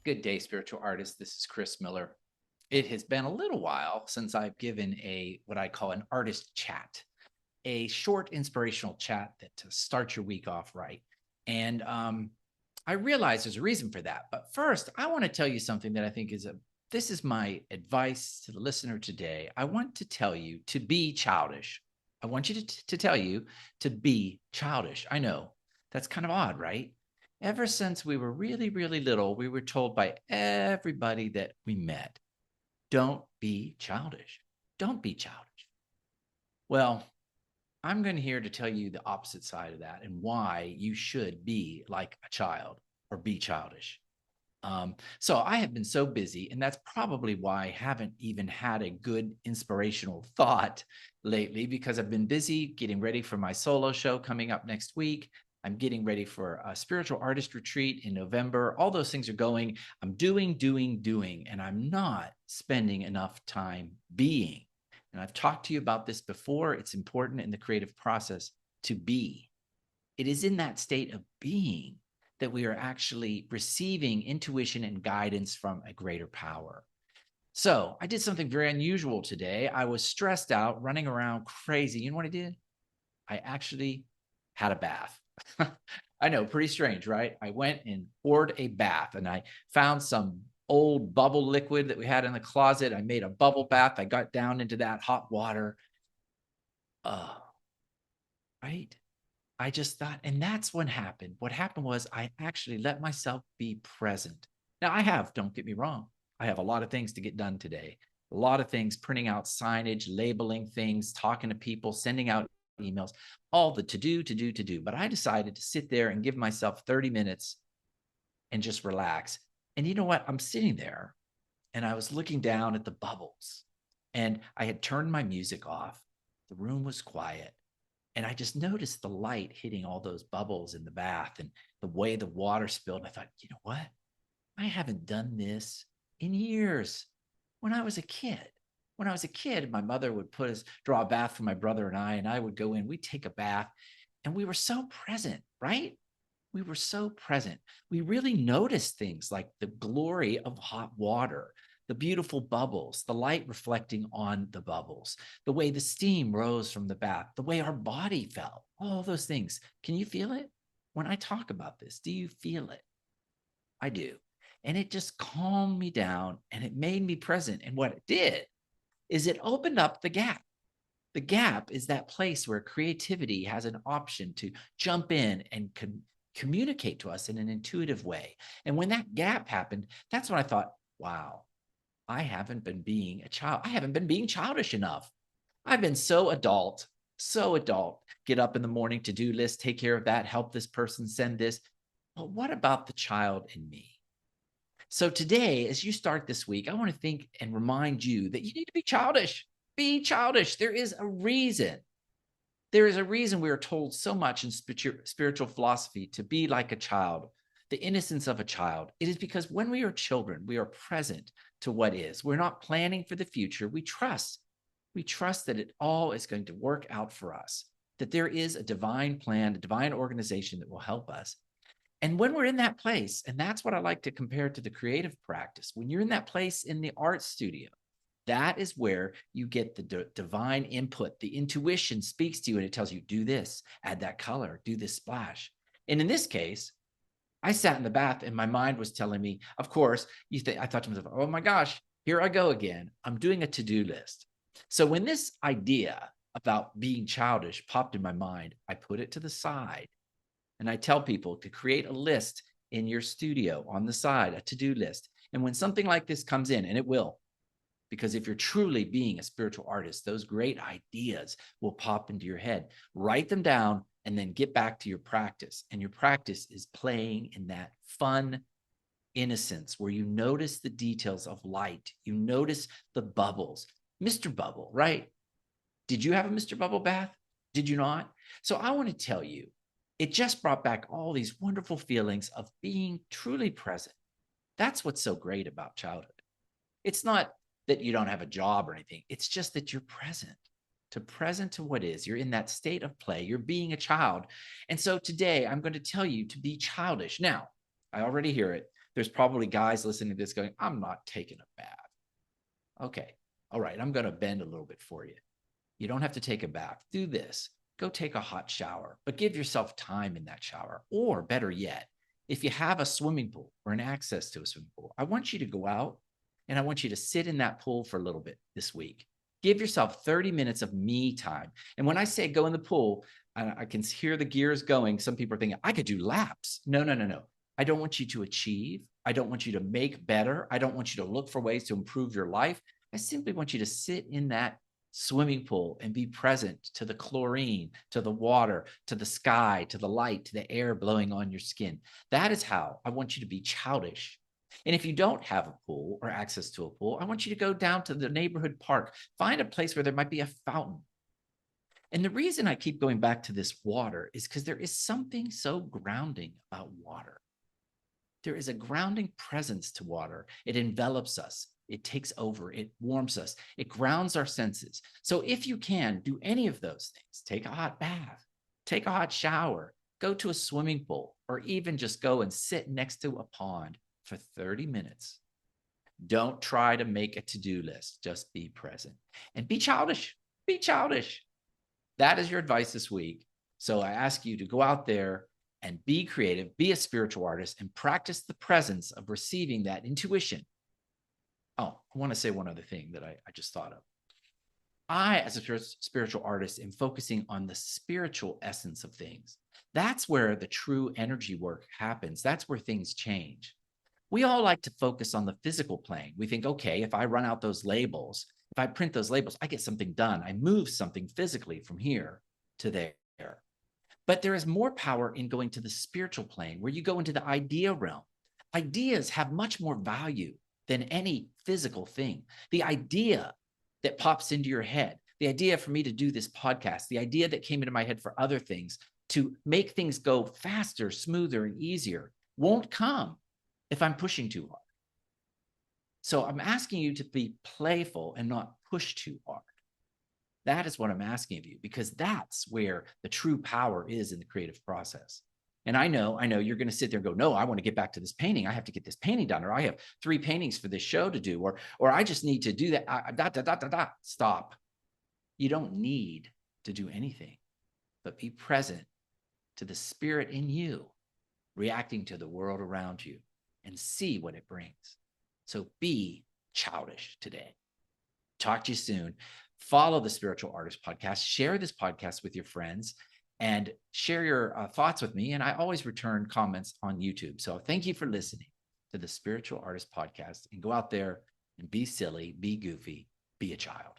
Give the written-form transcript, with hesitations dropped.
Good day, spiritual artist. This is Chris Miller. It has been a little while since I've given a what I call an artist chat, a short inspirational chat that to start your week off right. And I realize there's a reason for that. But first, I want to tell you something that I think is a this is my advice to the listener today. I want to tell you to be childish. I want you to tell you to be childish. I know that's kind of odd, right? Ever since we were really, really little, we were told by everybody that we met, don't be childish. Don't be childish. Well, I'm going here to tell you the opposite side of that and why you should be like a child or be childish. So I have been so busy, and that's probably why I haven't even had a good inspirational thought lately because I've been busy getting ready for my solo show coming up next week. I'm getting ready for a spiritual artist retreat in November. All those things are going. I'm doing, and I'm not spending enough time being. And I've talked to you about this before. It's important in the creative process to be. It is in that state of being that we are actually receiving intuition and guidance from a greater power. So I did something very unusual today. I was stressed out, running around crazy. You know what I did? I actually had a bath. I know, pretty strange, right? I went and poured a bath and I found some old bubble liquid that we had in the closet. I made a bubble bath. I got down into that hot water. Oh, right? I just thought, and that's what happened. What happened was I actually let myself be present. Now, don't get me wrong, I have a lot of things to get done today. A lot of things, printing out signage, labeling things, talking to people, sending out emails, all the to do. But I decided to sit there and give myself 30 minutes and just relax. And you know what? I'm sitting there and I was looking down at the bubbles and I had turned my music off. The room was quiet. And I just noticed the light hitting all those bubbles in the bath and the way the water spilled. And I thought, you know what? I haven't done this in years. When I was a kid, my mother would draw a bath for my brother and I would go in, we'd take a bath, and we were so present, right? We were so present. We really noticed things like the glory of hot water, the beautiful bubbles, the light reflecting on the bubbles, the way the steam rose from the bath, the way our body felt, all those things. Can you feel it? When I talk about this, do you feel it? I do. And it just calmed me down and it made me present. And what it did is it opened up the gap. The gap is that place where creativity has an option to jump in and communicate to us in an intuitive way. And when that gap happened, that's when I thought, wow, I haven't been being a child. I haven't been being childish enough. I've been so adult. Get up in the morning, to-do list, take care of that, help this person, send this. But what about the child in me? So today, as you start this week, I want to think and remind you that you need to be childish. Be childish. There is a reason. There is a reason we are told so much in spiritual philosophy to be like a child, the innocence of a child. It is because when we are children, we are present to what is. We're not planning for the future. We trust. We trust that it all is going to work out for us, that there is a divine plan, a divine organization that will help us. And when we're in that place, and that's what I like to compare to the creative practice, when you're in that place in the art studio, that is where you get the divine input. The intuition speaks to you and it tells you, do this, add that color, do this splash. And in this case, I sat in the bath and my mind was telling me, of course, I thought to myself, oh my gosh, here I go again. I'm doing a to-do list. So when this idea about being childish popped in my mind, I put it to the side and I tell people to create a list in your studio on the side, a to-do list. And when something like this comes in, and it will, because if you're truly being a spiritual artist, those great ideas will pop into your head. Write them down and then get back to your practice. And your practice is playing in that fun innocence where you notice the details of light. You notice the bubbles. Mr. Bubble, right? Did you have a Mr. Bubble bath? Did you not? So I want to tell you, it just brought back all these wonderful feelings of being truly present. That's what's so great about childhood. It's not that you don't have a job or anything. It's just that you're present to what is. You're in that state of play. You're being a child. And so today I'm going to tell you to be childish. Now, I already hear it. There's probably guys listening to this going, I'm not taking a bath. Okay. All right. I'm going to bend a little bit for you. You don't have to take a bath. Do this. Go take a hot shower, but give yourself time in that shower. Or better yet, if you have a swimming pool or an access to a swimming pool, I want you to go out and I want you to sit in that pool for a little bit this week. Give yourself 30 minutes of me time. And when I say go in the pool, I can hear the gears going. Some people are thinking, I could do laps. No, no, no, no. I don't want you to achieve. I don't want you to make better. I don't want you to look for ways to improve your life. I simply want you to sit in that swimming pool and be present to the chlorine, to the water, to the sky, to the light, to the air blowing on your skin. That is how I want you to be childish. And if you don't have a pool or access to a pool, I want you to go down to the neighborhood park, find a place where there might be a fountain. And the reason I keep going back to this water is because there is something so grounding about water. There is a grounding presence to water. It envelops us. It takes over. It warms us. It grounds our senses. So if you can do any of those things, take a hot bath, take a hot shower, go to a swimming pool, or even just go and sit next to a pond for 30 minutes. Don't try to make a to-do list. Just be present and be childish. Be childish. That is your advice this week. So I ask you to go out there and be creative, be a spiritual artist, and practice the presence of receiving that intuition. Oh, I want to say one other thing that I just thought of. I, as a spiritual artist, am focusing on the spiritual essence of things. That's where the true energy work happens. That's where things change. We all like to focus on the physical plane. We think, okay, if I run out those labels, if I print those labels, I get something done. I move something physically from here to there. But there is more power in going to the spiritual plane where you go into the idea realm. Ideas have much more value than any physical thing. The idea that pops into your head, the idea for me to do this podcast, the idea that came into my head for other things to make things go faster, smoother, and easier won't come if I'm pushing too hard. So I'm asking you to be playful and not push too hard. That is what I'm asking of you, because that's where the true power is in the creative process. And I know you're going to sit there and go, no, I want to get back to this painting. I have to get this painting done, or I have 3 paintings for this show to do, or I just need to do that. Stop. You don't need to do anything, but be present to the spirit in you, reacting to the world around you, and see what it brings. So be childish today. Talk to you soon. Follow the Spiritual Artist Podcast. Share this podcast with your friends and share your thoughts with me. And I always return comments on YouTube. So thank you for listening to the Spiritual Artist Podcast, and go out there and be silly, be goofy, be a child.